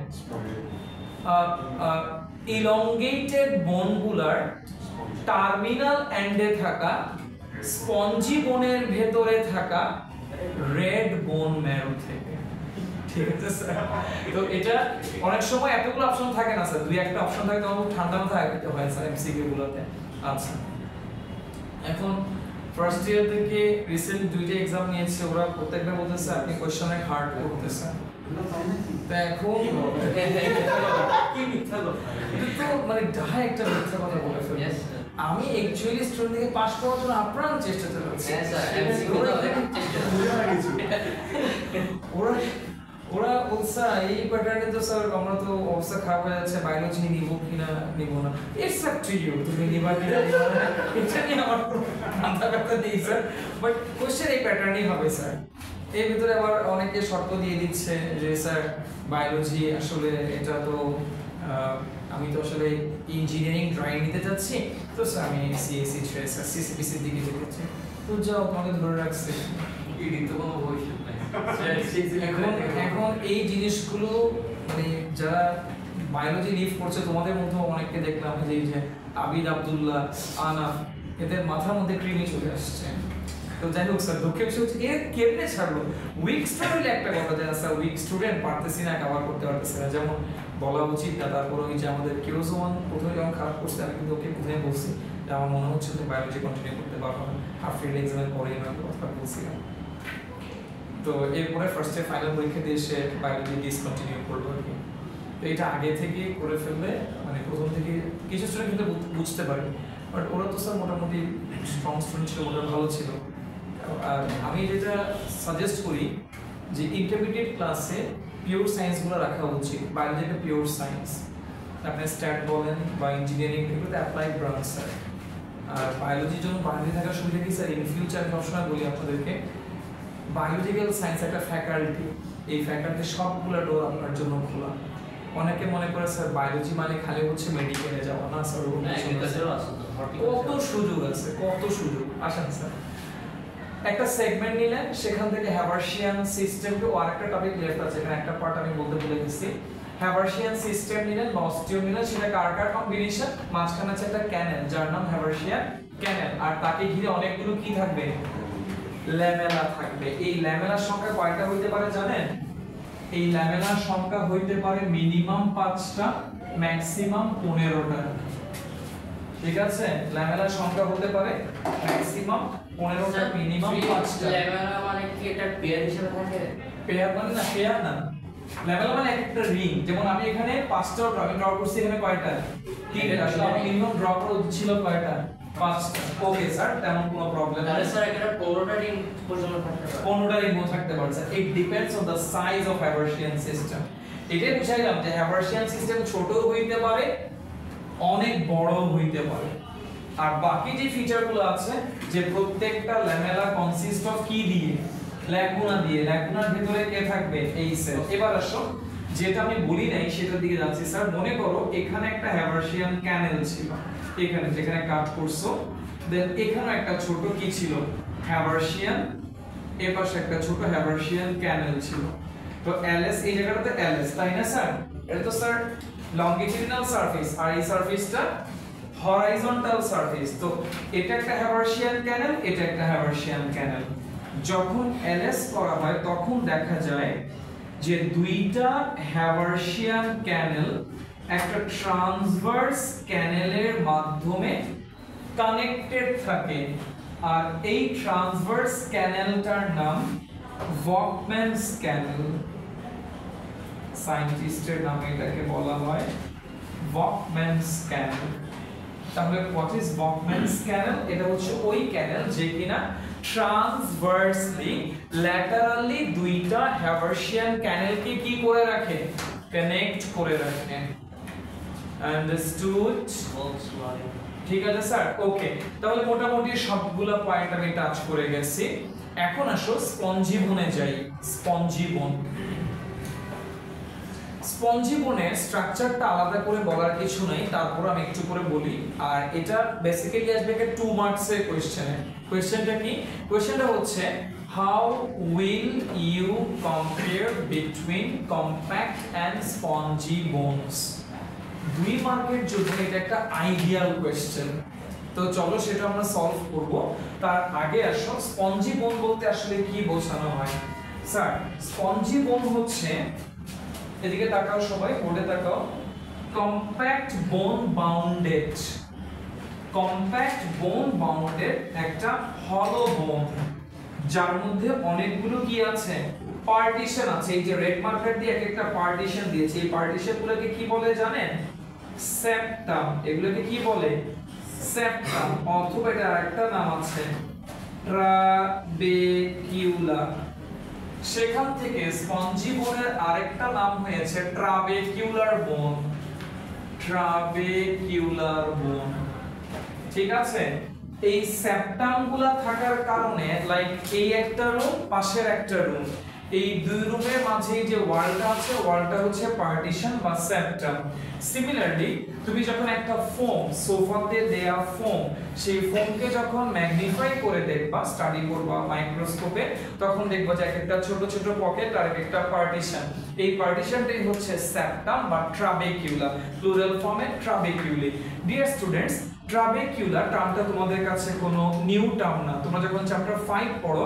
ইলংগেটেড বোনগুলার টার্মিনাল এন্ডে থাকা স্পঞ্জি বোনের ভেতরে থাকা রেড বোন ম্যারো থেকে। ঠিক আছে স্যার? তো এটা অনেক সময় এতগুলো অপশন থাকে না স্যার, দুই একটা অপশন থাকে তখন ঠান্ডা মাথায় দিতে হয় স্যার এমসিকিউ গুলোতে। আচ্ছা, এখন ফার্স্ট ইয়ার থেকে রিসেন্ট দুইটা এক্সাম নিয়েছে, ওরা প্রত্যেকটা বলতেছে আপনি কোশ্চেনে হার্ড করতেছেন। তো এখন কি মিথ্যা কথা? এটা তো মানে ডাহা একটা মিথ্যা কথা বলে ফেলে। আমি অ্যাকচুয়ালি স্টুডেন্টকে পাস করার জন্য আপ্রাণ চেষ্টা চালাচ্ছি। ওরা বলছে এই প্যাটার্নে তো স্যার আমরা তো অবস্থা খারাপ হয়ে যাচ্ছে, বায়োলজি নিব কিনা নিব না। ইটস আপ টু ইউ, তুমি নিবা কিনা নিবা না এটা নিয়ে আমার মাথা ব্যথা নেই স্যার, বাট কোশ্চেন এই প্যাটার্নই হবে স্যার। এর ভিতরে আবার অনেকে শর্ত দিয়ে দিচ্ছে যে স্যার বায়োলজি আসলে এটা তো আমি তো আসলে ইঞ্জিনিয়ারিং ড্রয়িং নিতে যাচ্ছি, তো স্যার আমি সিএসসি ছেড়ে স্যার সিসিপিসির দিকে যেতে চাই। তো যাও, তোমাকে ধরে রাখছে, এর তো কোনো ভবিষ্যৎ নাই। এখন এই জিনিসগুলো মানে যারা বায়োলজি লিভ করছে তোমাদের মধ্যে অনেককে দেখলাম যে এই যে আবিদ আব্দুল্লাহ, আনাফ, এদের মাথার মধ্যে কৃমি চলে আসছে। তো যাই হোক স্যার, দুঃখের বিষয় হচ্ছে এর কেমনে ছাড়লো? উইক স্টুডেন্ট একটা কথা যায় না স্যার, উইক স্টুডেন্ট পারতেছি না, কভার করতে পারতেছি না, যেমন বলা উচিত না। তারপর ওই যে আমাদের কিরোজমান প্রথমে যখন খারাপ করছে আমি কিন্তু ওকে প্রথমে বলছি যে আমার মনে হচ্ছে তুমি বায়োলজি কন্টিনিউ করতে পারবো না, হাফ ফিল্ড এক্সামের পরে আমি কথা বলছিলাম। তো এরপরে ফার্স্ট ইয়ার ফাইনাল পরীক্ষা দিয়ে সে বায়োলজি ডিসকন্টিনিউ করলো আর কি। তো এটা আগে থেকে করে ফেললে মানে প্রথম থেকে কিছু স্টুডেন্ট কিন্তু বুঝতে পারে, বাট ওরা তো স্যার মোটামুটি স্ট্রং স্টুডেন্ট ছিল, ওটা ভালো ছিল। আর আমি যেটা সাজেস্ট করি যে ইন্টারমিডিয়েট ক্লাসে পিওর সায়েন্সগুলো রাখা উচিত। বায়োলজি একটা পিওর সায়েন্স, আপনি স্ট্যাট বলেন বা ইঞ্জিনিয়ারিং এগুলোতে অ্যাপ্লাইড ব্রাঞ্চ স্যার। আর বায়োলজির জন্য বায়োলজি থাকার সুবিধা কি স্যার, ইন ফিউচার আমি সবসময় বলি আপনাদেরকে বায়োলজিক্যাল সায়েন্স একটা ফ্যাকাল্টি, এই ফ্যাকাল্টি সবগুলো ডোর আপনার জন্য খোলা। অনেকে মনে করে স্যার বায়োলজি মানে খালি হচ্ছে মেডিকেলে যাওয়া, না স্যার, কত সুযোগ আছে, কত সুযোগ। আসেন স্যার, একটা সেগমেন্ট নিলেন, সেখান থেকে হ্যাভার্সিয়ান সিস্টেম টু আরেকটা টপিক লেফট আছে, এখানে একটা পার্ট আমি বলতে ভুলে গেছি। হ্যাভার্সিয়ান সিস্টেম নিলেন বা অস্টিও নিলেন, সেটা কার কার কম্বিনেশন? মাঝখানে আছে একটা ক্যানেল যার নাম হ্যাভার্সিয়ান ক্যানেল, আর তাকে ঘিরে অনেকগুলো কি থাকবে? ল্যামেলা থাকবে। এই ল্যামেলার সংখ্যা কয়টা হইতে পারে জানেন? এই ল্যামেলার সংখ্যা হইতে পারে মিনিমাম 5টা, ম্যাক্সিমাম 15টা। ঠিক আছে, ল্যামেলার সংখ্যা হতে পারে ম্যাক্সিমাম 15টা, মিনিমাম 5টা। ল্যামেলা মানে কি এটা পেয়ার হিসেবে থাকে? পেয়ার মানে না, পেয়ার না, ল্যামেলা মানে একটা রিং। যেমন আমি এখানে 5টা আমি ড্র করছি, এখানে কয়টা? 3টা। আসলে আমার মিনিমাম ড্র করা উচিত ছিল কয়টা? 5টা। ওকে স্যার, তেমন কোনো প্রবলেম নেই। তাহলে স্যার এটা 15টা রিং পর্যন্ত থাকতে পারে। 15টা রিং থাকতে পারে sir. It depends on the size of Haversian system. এটাই বুঝাইলাম যে হ্যাভার্সিয়ান সিস্টেম ছোটও হইতে পারে, অনেক বড়ও হইতে পারে। আর বাকি যে ফিচারগুলো আছে যে প্রত্যেকটা ল্যামেলা কনসিস্ট অফ কি দিয়ে? ল্যাগুনা দিয়ে। ল্যাগুনার ভিতরে কে থাকবে? এই সেল। এবার আসো, যেটা আমি বলি নাই সেটার দিকে যাচ্ছি স্যার। মনে করো এখানে একটা হ্যাভার্সিয়ান ক্যানেল ছিল, এখানে যেখানে কাট করছো, দেন এখানে একটা ছোট কি ছিল? হ্যাভার্সিয়ান, এর পাশে একটা ছোট হ্যাভার্সিয়ান ক্যানেল ছিল। তো এলএস, এই জায়গাটাতে এলএস, তাই না স্যার? এটা তো স্যার লংগিটিউডিনাল সারফেস, আর এই সারফেসটা হরাইজন্টাল সারফেস। তো এটা একটা হ্যাভার্সিয়ান ক্যানেল, এটা একটা হ্যাভার্সিয়ান ক্যানেল। যখন এলএস করা হয় তখন দেখা যায় যে দুইটা হ্যাভার্সিয়ান ক্যানেল একটা ট্রান্সভার্স ক্যানেলের মাধ্যমে কানেক্টেড থাকে, আর এই ট্রান্সভার্স ক্যানেলটার নাম ভকম্যানস ক্যানেল। সায়েন্টিস্টের নামে এটাকে বলা হয় ভকম্যানস ক্যানেল। তাহলে হোয়াট ইজ ভকম্যানস ক্যানেল? এটা হচ্ছে ওই ক্যানেল যে কিনা ট্রান্সভার্সলি ল্যাটারালি দুইটা হ্যাভার্সিয়ান ক্যানেলকে কি করে রাখে কানেক্ট করে রাখে আন্ডারস্টুড ঠিক আছে স্যার ওকে তাহলে মোটামুটি সবগুলো পয়েন্ট আমি টাচ করে গেছি এখন আসো স্পঞ্জি বোনে যাই স্পঞ্জি বোন স্পঞ্জি বোনের স্ট্রাকচারটা আলাদা করে বলার কিছু নাই তারপর আমি একটু করে বলি আর এটা বেসিক্যালি আসবে একটা 2 মার্কস এর কোশ্চেনে কোশ্চেনটা কি কোশ্চেনটা হচ্ছে how will you compare between compact and spongy bones 2 মার্কের জন্য এটা একটা আইডিয়াল কোশ্চেন তো চলো সেটা আমরা সলভ করব তার আগে আসো স্পঞ্জি বোন বলতে আসলে কি বোঝানো হয় স্যার স্পঞ্জি বোন হচ্ছে এদিকে তাকাও সবাই বোর্ডে তাকাও কম্প্যাক্ট বোন বাউন্ডেড একটা হলো বোন যার মধ্যে অনেকগুলো কি আছে পার্টিশন আছে এই যে রেড মার্কার দিয়ে একটা পার্টিশন দিয়েছে এই পার্টিশনগুলোকে কি বলে জানেন সেপ্টাম এগুলোকে কি বলে সেপ্টাম অথবা এটা আরেকটা নাম আছে ট্রাবেকিউলা সেখান থেকে স্পঞ্জি বোনের আরেকটা নাম হয়েছে ট্রাবেকিউলার বোন ঠিক আছে এই সেপ্টামগুলা থাকার কারণে লাইক এই একটা রুম পাশের একটা রুম এই দুই রুমের মাঝে যে ওয়ালটা আছে ওয়ালটা হচ্ছে পার্টিশন বা সেপ্টাম সিমিলারলি তুমি যখন একটা ফোম সোফাতে দেয়া ফোম সেই ফোমকে যখন ম্যাগনিফাই করে দেখবা স্টাডি করবা মাইক্রোস্কোপে তখন দেখবা যে একটা ছোট ছোট পকেট আর একটা পার্টিশন এই পার্টিশনটাই হচ্ছে সেপ্টাম বা ট্রাবেকিউলা প্লুরাল ফর্মে ট্রাবেকিউলি ডিয়ার স্টুডেন্টস ট্রাবেকিউলা টার্মটা তোমাদের কাছে কোনো নিউ টার্ম না তোমরা যখন চ্যাপ্টার 5 পড়ো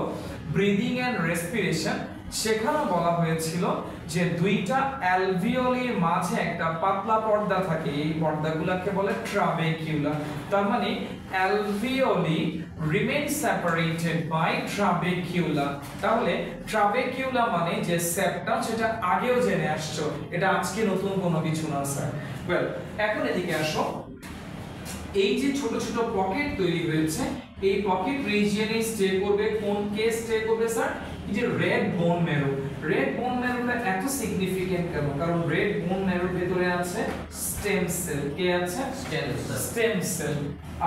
ব্রিদিং এন্ড রেসপিরেশন সেখানে বলা হয়েছিল যে দুইটা অ্যালভিওলির মাঝে একটা পাতলা পর্দা থাকে এই পর্দাগুলোকে বলে ট্রাবেকিউলা তার মানে অ্যালভিওলি রিমেইন সেপারেটেড বাই ট্রাবেকিউলা তাহলে ট্রাবেকিউলা মানে যে সেপ্টাম সেটা আগেও জেনে আসছো এটা আজকে নতুন কোনো কিছু না স্যার ওয়েল এখন এদিকে আসো এই যে ছোট ছোট পকেট তৈরি হয়েছে এই পকেট রিজিয়নে স্টে করবে কোন কেস স্টে করবে স্যার এই যে রেড বোন ম্যারো এত সিগনিফিকেন্ট কেন কারণ রেড বোন ম্যারোর ভিতরে আছে স্টেম সেল কে আছে স্টেম সেল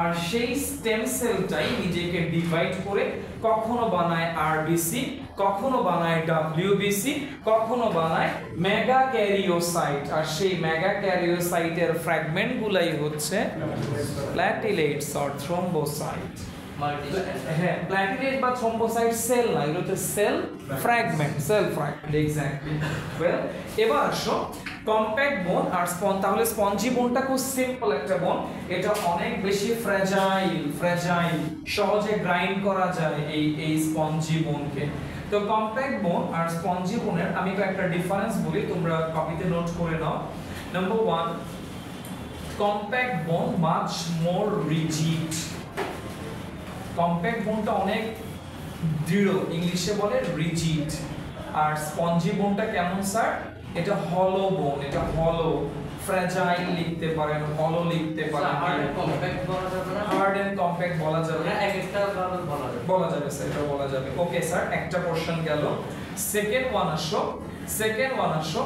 আর সেই স্টেম সেলটাই নিজেকে ডিভাইড করে কখনো বানায় আরবিসি কখনো বানায় ডব্লিউবিসি কখনো বানায় মেগা ক্যারিওসাইট আর সেই মেগা ক্যারিওসাইটের ফ্র্যাগমেন্টগুলাই হচ্ছে প্ল্যাটিলেটস অর থ্রম্বোসাইট হ্যাঁ প্ল্যাটিলেট বা থ্রম্বোসাইট সেল না এগুলো হচ্ছে সেল ফ্র্যাগমেন্ট এক্স্যাক্টলি ওয়েল এবার আসো কম্প্যাক্ট বোন আর তাহলে স্পঞ্জি বোনটা খুব সিম্পল একটা বোন এটা অনেক বেশি ফ্র্যাজাইল সহজে গ্রাইন্ড করা যায় এই স্পঞ্জি বোনকে তো কম্প্যাক্ট বোন আর স্পঞ্জি বোনের আমি কয়েকটা ডিফারেন্স বলি তোমরা কপিতে নোট করে নাও নাম্বার 1 কম্প্যাক্ট বোন মাচ মোর রিজিড কম্প্যাক্ট বোনটা অনেক দৃঢ় ইংলিশে বলে রিজিড আর স্পঞ্জি বোনটা কেমন স্যার এটা হলো বোন এটা হলো ফ্র্যাজাইল লিখতে পারেন হলো লিখতে পারেন হার্ড কম্প্যাক্ট বলা যাবে না হার্ড এন্ড কম্প্যাক্ট বলা যাবে না একটা ভাবে বলা যাবে স্যার এটা বলা যাবে ওকে স্যার একটা পোরশন গেল সেকেন্ড ওয়ান আসো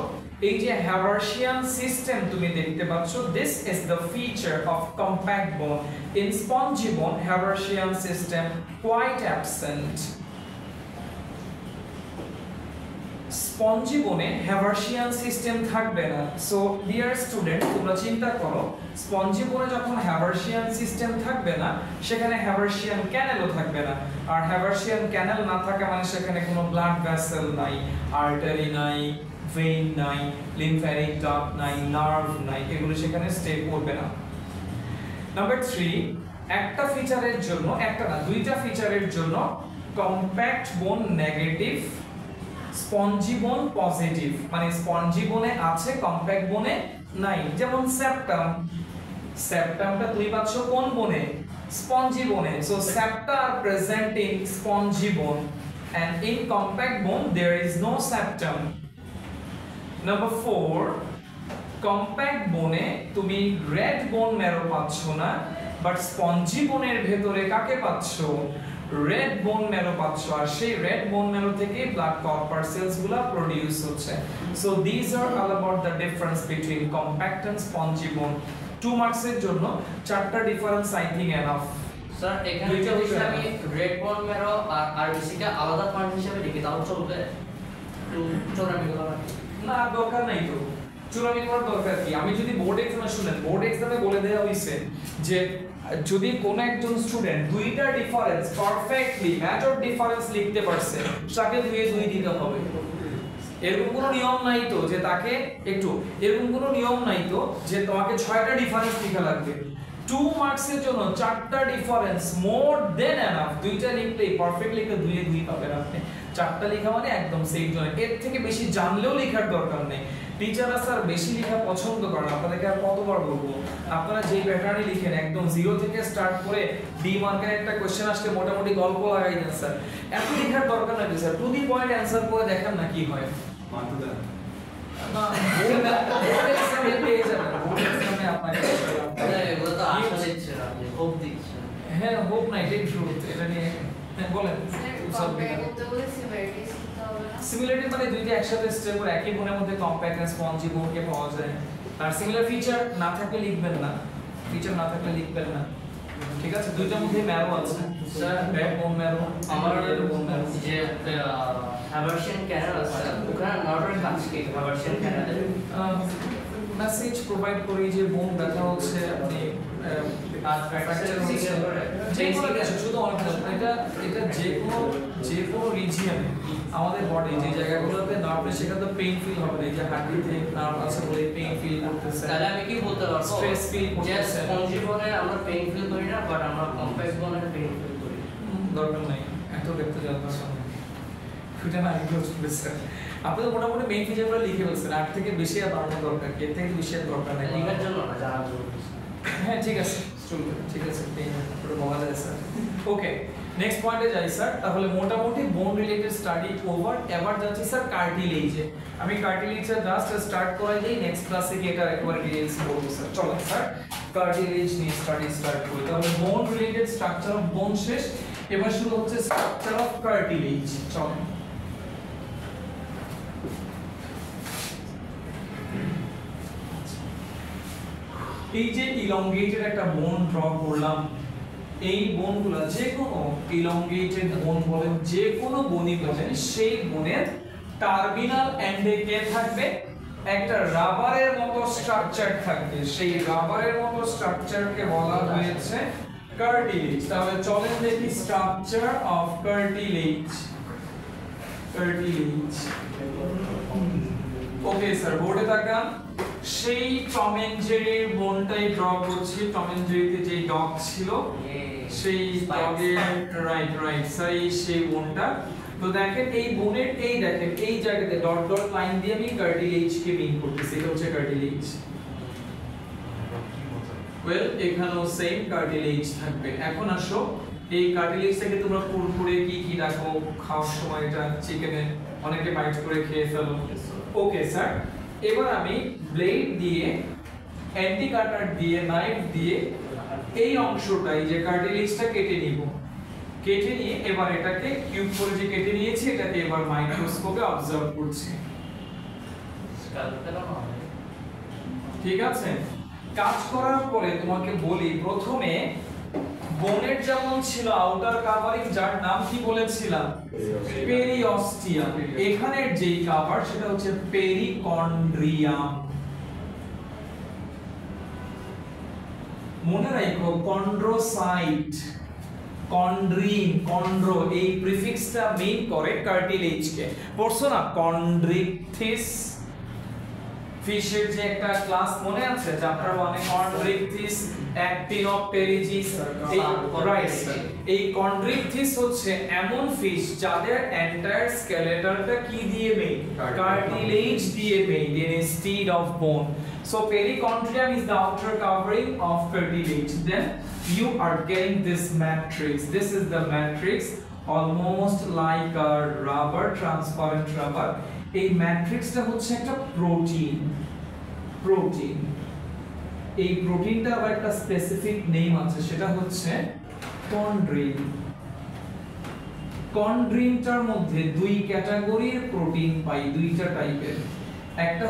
এই যে হ্যাভার্সিয়ান সিস্টেম তুমি দেখতে পাচ্ছ this is the feature of compact bone in spongy bone Haversian system quite absent spongy বোনে হ্যাভার্সিয়ান সিস্টেম থাকবে না সো ডিয়ার স্টুডেন্ট তোমরা চিন্তা করো স্পঞ্জি বোনে যখন হ্যাভার্সিয়ান সিস্টেম থাকবে না সেখানে হ্যাভার্সিয়ান ক্যানেলও থাকবে না আর হ্যাভার্সিয়ান ক্যানেল না থাকা মানে সেখানে কোনো ব্লাড ভেসেল নাই আর্টারি নাই ভেইন নাই লিম্ফ্যাটিক ডাক্ট নাই নার্ভ নাই এগুলো সেখানে স্টে করবে না নাম্বার 3 একটা ফিচারের জন্য একটা না দুইটা ফিচারের জন্য কম্প্যাক্ট বোন নেগেটিভ স্পঞ্জি বোন পজিটিভ মানে স্পঞ্জি বোনে আছে কম্প্যাক্ট বোনে নাই যেমন সেপ্টামটা তুমি পাচ্ছ কোন বোনে স্পঞ্জি বোনে so septa are present in spongy bone and in compact bone there is no septum number 4 compact bone তুমি red bone marrow পাচ্ছ না বাট স্পঞ্জি বোনের ভেতরে কাকে পাচ্ছ রেড বোন ম্যারো পাচ্ছ, আর সেই রেড বোন ম্যারো থেকে ব্লাড কর্পাসেলস গুলো প্রোডিউস হচ্ছে। So this are all about the difference between compact and spongy bone. 2 মার্কসের জন্য 4টা difference I think enough. Sir এখানে যদি আমি রেড বোন ম্যারো আর আরবিসি কে আলাদা পার্ট হিসেবে লিখি তাহলে চলবে? তো চোরামি করা না, দরকার নাই তো, চুরামি করার দরকার কি? আমি যদি বোর্ড এক্সামে শুনেন, বোর্ড এক্সামে বলে দেওয়া হইছে যে যদি কোন একজন স্টুডেন্ট দুইটা ডিফারেন্স পারফেক্টলি ম্যাচড ডিফারেন্স লিখতে পারছে, তাকে 2 দিতে হবে। এরকম কোনো নিয়ম নাই তো যে তাকে একটু, এরকম কোনো নিয়ম নাই তো যে তোমাকে 6টা ডিফারেন্স লেখা লাগবে। 2 মার্কসের জন্য 4টা ডিফারেন্স মোর দেন এনাফ। 2টা লিখলেই পারফেক্ট লিখে 2 পাবেন আপনি। 4টা লেখা মানে একদম সেফ জোন। এর থেকে বেশি জানলেও লেখার দরকার নেই। টিচাররা স্যার বেশি লেখা পছন্দ করেন, আপনাদেরকে আর কতবার বলবো, আপনারা যেই প্যাটার্নে লিখেন একদম 0 থেকে স্টার্ট করে ডি মার্কের একটা কোশ্চেন আসলে মোটামুটি গল্প লাগাই দেন স্যার। এত লেখার দরকার নাই sir, to the point answer করে দেখান না কি হয়। মানতে দেন না, বোর্ড এক্সামে পেয়ে যাবেন, বোর্ড এক্সামে আপনাকে এগুলো তো আশা দিচ্ছে না, আপনি হোপ দিচ্ছেন। হ্যাঁ, হোপ নাই, টেক ট্রুথ। এটা নিয়ে বলেন। সিমিলারিটি মানে দুইটা একসাথে স্টেপ করে একই বোনের মধ্যে কম্প্যাক্ট আর স্পঞ্জি বোনকে পাওয়া যায়। আর সিমিলার ফিচার না থাকলে লিখবেন না, ফিচার না থাকলে লিখবেন না, ঠিক আছে? দুইটার মধ্যে ম্যারো আছে স্যার, রেড বোন ম্যারো, আমার বোন ম্যারো। যে হ্যাভারশিয়ান ক্যানাল আছে ওখানে নর্মাল কাজ কি হ্যাভারশিয়ান ক্যানালে মেসেজ প্রোভাইড করি যে বোন ব্যথা হচ্ছে, আপনি ফ্র্যাকচার হচ্ছে, যে কোনো কিছু, শুধু অনেক এটা যে কোনো রিজিয়নে আমাদের বডি যে জায়গাগুলোতে নার্ভ সেখানে পেইন ফিল হবে, এই যে হার্টবিটে নার্ভ আছে বলে পেইন ফিল করতেছে। তাহলে আমি কি বলতে পারবো স্ট্রেস ফিল যে করতেছে। স্পঞ্জি বোনে আমরা পেইন ফিল করি না, বাট আমরা কম্প্যাক্ট বোনে পেইন ফিল করি। দরকার নাই, এত দেখতে যাওয়ার সামনে ফুটে না এগুলো চলবে স্যার। আপনাদের মোটামুটি মেইন ফিচারগুলো লিখে ফেলছেন, 8 থেকে বেশি আর বাড়ানোর দরকার, এর থেকে বেশি আর দরকার নাই। লিখার জন্য না, জানার জন্য। হ্যাঁ ঠিক আছে, চলবে, ঠিক আছে, পুরো বলা যায় স্যার। ওকে, নেক্সট পয়েন্টে যাই স্যার। তাহলে মোটামুটি বোন রিলেটেড স্টাডি ওভার। এবার যাচ্ছি স্যার কার্টিলেজে। আমি কার্টিলেজে জাস্ট স্টার্ট করে দিই, নেক্সট ক্লাসে গিয়ে এটা একবার ডিটেইলস বলবো স্যার। চলো স্যার কার্টিলেজ নিয়ে স্টাডি স্টার্ট করি। তাহলে বোন রিলেটেড স্ট্রাকচার অফ বোন শেষ, এবার শুরু হচ্ছে স্ট্রাকচার অফ কার্টিলেজ। চলো এই যে ইলংগেটেড একটা বোন ড্র করলাম, এই বোনগুলো যে কোনো ইলংগেটেড বোন বলেন, যে কোনো বনই বলেন, সেই বোনের টার্মিনাল এন্ডে কে থাকবে? একটা রাবারের মতো স্ট্রাকচার থাকবে। সেই রাবারের মতো স্ট্রাকচারকে বলা হয়েছে কার্টিলেজ। তাহলে চলেন দেখি structure of cartilage. Cartilage, okay sir, বোর্ডে তাকান। সেই টম এন্ড জেরির বোনটাই ড্র করছি। টম এন্ড জেরিতে যে ডগ ছিল, সেই ডগের রাইট সেই বোনটা। তো দেখেন এই বোনের এই দেখেন এই জায়গাতে ডট ডট লাইন দিয়ে আমি কার্টিলেজ কে মিন করতেছি, এটা হচ্ছে কার্টিলেজ। ওয়েল, এখানেও সেম কার্টিলেজ থাকবে। এখন আসো, এই কার্টিলেজ থেকে তোমরা কুরকুরে কি রাখো খাওয়ার সময়, এটা চিকেনে অনেকে বাইট করে খেয়ে ফেলো। ওকে স্যার, এবার আমি ব্লেড দিয়ে, অ্যান্টি কাটার দিয়ে, নাইফ দিয়ে এই অংশটা, এই যে কার্টিলেজটা কেটে নিব। কেটে নিয়ে এবার এটাকে কিউব করে যে কেটে নিয়েছি, এটাকে এবার মাইক্রোস্কোপে অবজার্ভ করছি। ঠিক আছে, কাজ করার পরে তোমাকে বলি, প্রথমে বোনের যেমন ছিল আউটার কাভারিং, যার নাম কি বলেছিলাম? পেরিঅস্টিয়াম। এখানের যেই কভার সেটা হচ্ছে পেরিকন্ড্রিয়াম। মনে রাখো কন্ড্রোসাইট, কন্ড্রিন, কন্ড্রো, এই প্রিফিক্সটা মিন করে কার্টিলেজকে। পড়ছো না কন্ড্রিকথিস? ফিশের যে একটা ক্লাস মনে আছে চ্যাপ্টার 1 এ, কন্ড্রিকথিস, অ্যাক্টিনোপটেরিজিস। এই কন্ড্রিকথিস হচ্ছে এমন ফিশ যাদের এন্টায়ার স্কেলেটনটা কি দিয়ে মেড? কার্টিলেজ দিয়ে made instead of bone. So perichondrium is the outer covering of cartilage. Then you are getting this matrix. This is the matrix, almost like a rubber, transparent rubber. এই ম্যাট্রিক্সটা হচ্ছে একটা protein. এই প্রোটিনটা আবার একটা specific name আছে, সেটা হচ্ছে chondrin. কন্ড্রিনটার মধ্যে দুই ক্যাটাগরির প্রোটিন পাই, দুইটা টাইপের। একটা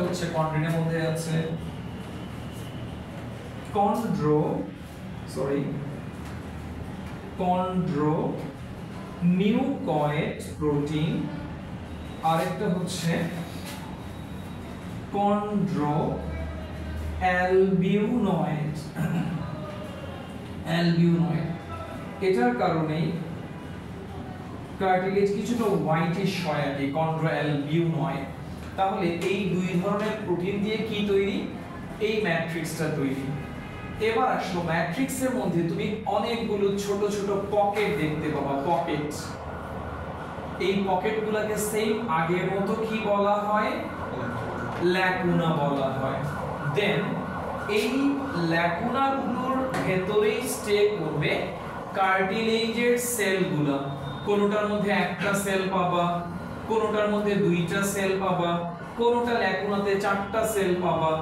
হচ্ছে কন্ড্রিনের মধ্যে আছে কন্ড্রোমিউকয়েড প্রোটিন, আরেকটা হচ্ছে কন্ড্রোঅ্যালবিউনয়েড। এটার কারণেই কার্টিলেজ কিছুটা হোয়াইটিশ হয় আর কি, কন্ড্রোঅ্যালবিউনয়েড। তাহলে এই দুই ধরনের প্রোটিন দিয়ে কি তৈরি? এই ম্যাট্রিক্সটা তৈরি। এবার আসো, ম্যাট্রিক্সের মধ্যে তুমি অনেকগুলো ছোট ছোট পকেট দেখতে পাবা, পকেট। এই পকেটগুলোকে সেম আগের মতো কি বলা হয়? ল্যাকুনা বলা হয়। দেন এই ল্যাকুনাগুলোর ভেতরেই স্টে করবে কার্টিলেজের সেলগুলো। কোনোটার মধ্যে একটা সেল পাবা, কোনোটার মধ্যে দুইটা সেল পাবা, কোনোটা ল্যাকুনাতে চারটা সেল পাবা।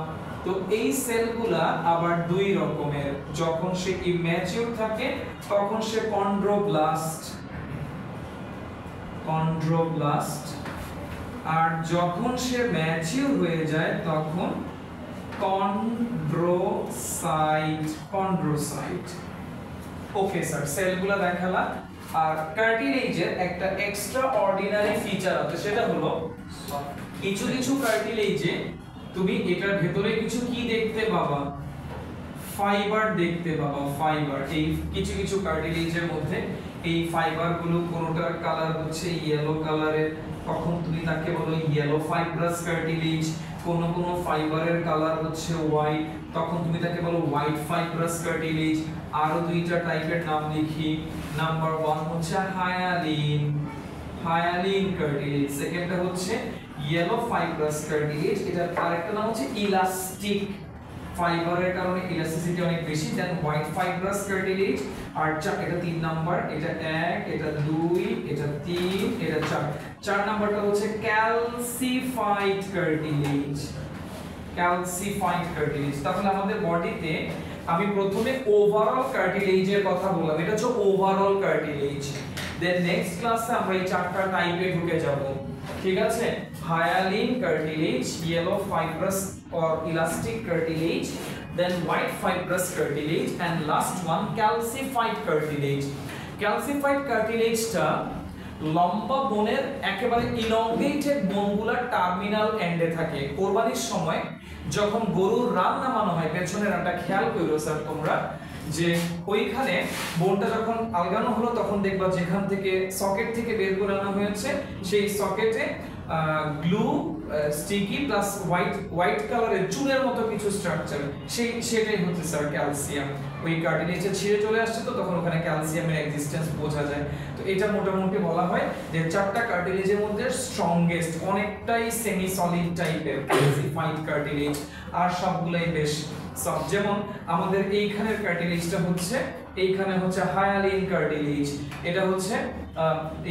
তো এই সেলগুলা আবার দুই রকমের। যখন সে ইম্যাচিউর থাকে তখন সে কন্ড্রোব্লাস্ট, আর যখন সে ম্যাচিউর হয়ে যায় তখন কন্ড্রোসাইট। Okay sir, সেলগুলা দেখালা। আর কার্টিলেজের একটা এক্সট্রা অর্ডিনারি ফিচার আছে, সেটা হলো কিছু কিছু কার্টিলেজে তুমি এটার ভেতরে কিছু কি দেখতে পাবা? ফাইবার দেখতে পাবা, ফাইবার। এই কিছু কিছু কার্টিলেজের মধ্যে এই ফাইবারগুলো কোনোটার কালার হচ্ছে ইয়েলো কালারের, তখন তুমি তাকে বলো ইয়েলো ফাইব্রাস কার্টিলেজ। কোন কোন ফাইবারের কালার হচ্ছে হোয়াইট, তখন তুমি তাকে বলো হোয়াইট ফাইব্রাস কার্টিলেজ। আরো দুইটা টাইপের নাম লিখি। নাম্বার 1 হচ্ছে হায়ালিন কার্টিলেজ, সেকেন্ডটা হচ্ছে ইয়েলো ফাইব্রাস কার্টিলেজ। এটার আরেকটা নাম হচ্ছে ইলাস্টিক, ফাইবারের কারণে ইলাস্টিসিটি অনেক বেশি। দেন হোয়াইট ফাইব্রাস কার্টিলেজ। আর এটা 3 নাম্বার, এটা 1, এটা 2, এটা 3, এটা 4। 4 নাম্বারটা হচ্ছে ক্যালসিফাইড কার্টিলেজ। তাহলে আমাদের বডিতে আমি প্রথমে ওভারঅল কার্টিলেজের কথা বললাম, এটা হচ্ছে ওভারঅল কার্টিলেজ। দেন নেক্সট ক্লাসে আমরা এই চারটা টাইপে ঢুকে যাব, ঠিক আছে? Hyaline cartilage, yellow fibrous or elastic cartilage, then white fibrous cartilage, and last one calcified cartilage. Calcified cartilage টা লম্বা বোনের একেবারে ইলংগেটেড বোনগুলোর টার্মিনাল এন্ডে থাকে। কোরবানির সময় যখন গরুর রান নামানো হয়, পেছনের রানটা খেয়াল করো স্যার তোমরা, যে ওইখানে বোনটা যখন আলগানো হলো তখন দেখবা যেখান থেকে সকেট থেকে বের করে আনা হয়েছে সেই সকেটে গ্লু স্টিকি প্লাস হোয়াইট কালারের চুলের মতো কিছু স্ট্রাকচার, সেটাই হচ্ছে স্যার ক্যালসিয়াম। ওই কার্টিলেজে ছিঁড়ে চলে আসছে তো তখন ওখানে ক্যালসিয়ামের এক্সিস্টেন্স বোঝা যায়। তো এটা মোটামুটি বলা হয় যে চারটা কার্টিলেজের মধ্যে স্ট্রংগেস্ট, অনেকটাই সেমি সলিড টাইপের ক্যালসিফাইড কার্টিলেজ, আর সবগুলাই বেশ সফট। যেমন আমাদের এইখানের কার্টিলেজটা হচ্ছে, এইখানে হচ্ছে হায়ালিন কার্টিলেজ, এটা হচ্ছে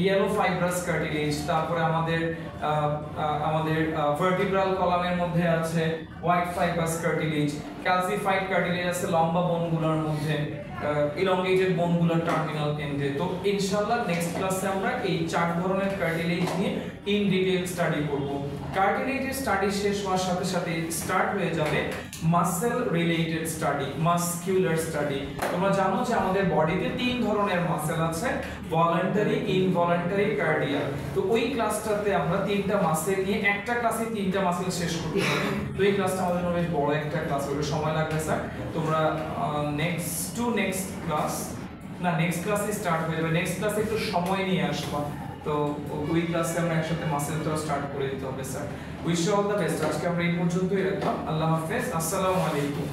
ইয়েলো ফাইব্রাস কার্টিলেজ। তারপরে আমাদের ভার্টিব্রাল কলামের মধ্যে আছে white fibrous cartilage. Calcified cartilage আছে লম্বা বোনগুলোর মধ্যে, ইলংগেটেড বোনগুলোর টার্মিনাল এন্ডে। তো ইনশাআল্লাহ নেক্সট ক্লাসে আমরা এই চার ধরনের কার্টিলেজ নিয়ে ইন ডিটেইল স্টাডি করব। কার্টিলেজের স্টাডি শেষ হওয়ার সাথে সাথে স্টার্ট হয়ে যাবে muscle related study, muscular study. তোমরা জানো যে আমাদের বডিতে 3 ধরনের মাসেল আছে, ভলান্টারি, ইনভলান্টারি, কার্ডিয়াক। তো ওই ক্লাসটাতে আমরা 3টা মাসেল নিয়ে একটা ক্লাসে 3টা মাসেল শেষ করতে পারি। তো এই ক্লাসটা আমাদের জন্য বেশ বড় একটা ক্লাস, ওটা সময় লাগবে স্যার। তোমরা নেক্সট ক্লাসে স্টার্ট হয়ে যাবে, নেক্সট ক্লাসে একটু সময় নিয়ে আসবা। তো ওই ক্লাসে আমরা একসাথে মাসেলটা স্টার্ট করে দিতে হবে sir. Wish you all the best. আজকে আমরা এই পর্যন্তই রাখলাম। আল্লাহ হাফেজ, আসসালামু আলাইকুম।